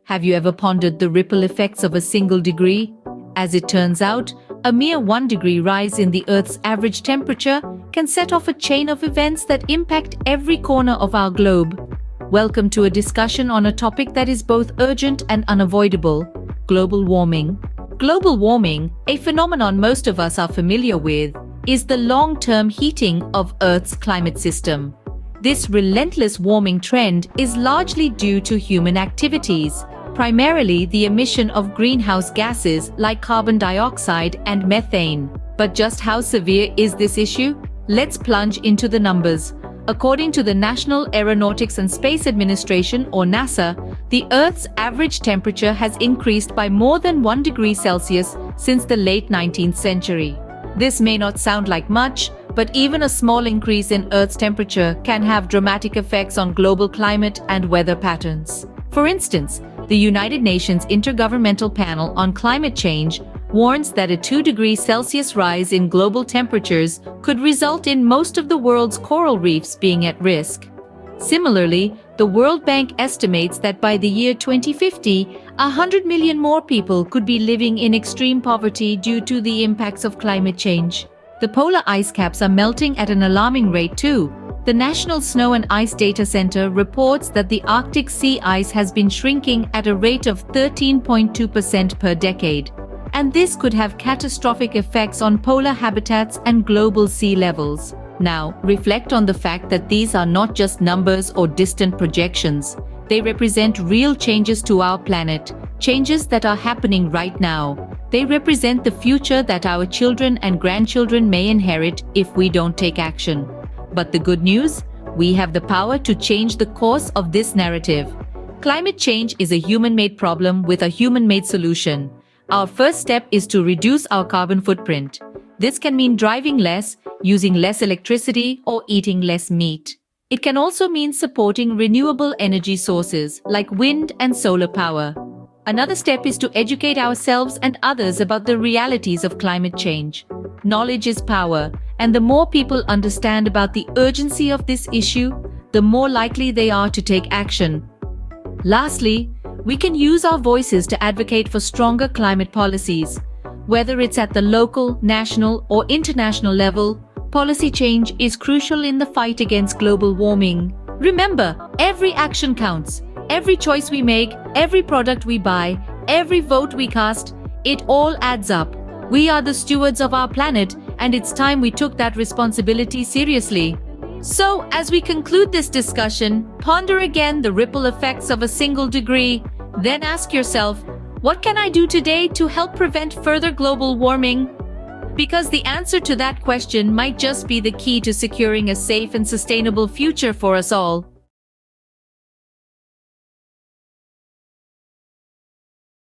Have you ever pondered the ripple effects of a single degree? As it turns out, a mere 1-degree rise in the Earth's average temperature can set off a chain of events that impact every corner of our globe. Welcome to a discussion on a topic that is both urgent and unavoidable: global warming. Global warming, a phenomenon most of us are familiar with, is the long-term heating of Earth's climate system. This relentless warming trend is largely due to human activities, primarily the emission of greenhouse gases like carbon dioxide and methane. But just how severe is this issue? Let's plunge into the numbers. According to the National Aeronautics and Space Administration, or NASA, the Earth's average temperature has increased by more than 1 degree Celsius since the late 19th century. This may not sound like much, but even a small increase in Earth's temperature can have dramatic effects on global climate and weather patterns. For instance, the United Nations Intergovernmental Panel on Climate Change warns that a 2 degree Celsius rise in global temperatures could result in most of the world's coral reefs being at risk. Similarly, the World Bank estimates that by the year 2050, 100 million more people could be living in extreme poverty due to the impacts of climate change. The polar ice caps are melting at an alarming rate too. The National Snow and Ice Data Center reports that the Arctic sea ice has been shrinking at a rate of 13.2% per decade. And this could have catastrophic effects on polar habitats and global sea levels. Now, reflect on the fact that these are not just numbers or distant projections. They represent real changes to our planet, changes that are happening right now. They represent the future that our children and grandchildren may inherit if we don't take action. But the good news? We have the power to change the course of this narrative. Climate change is a human-made problem with a human-made solution. Our first step is to reduce our carbon footprint. This can mean driving less, using less electricity, or eating less meat. It can also mean supporting renewable energy sources like wind and solar power. Another step is to educate ourselves and others about the realities of climate change. Knowledge is power, and the more people understand about the urgency of this issue, the more likely they are to take action. Lastly, we can use our voices to advocate for stronger climate policies. Whether it's at the local, national, or international level, policy change is crucial in the fight against global warming. Remember, every action counts. Every choice we make, every product we buy, every vote we cast, it all adds up. We are the stewards of our planet, and it's time we took that responsibility seriously. So, as we conclude this discussion, ponder again the ripple effects of a single degree. Then ask yourself, what can I do today to help prevent further global warming? Because the answer to that question might just be the key to securing a safe and sustainable future for us all.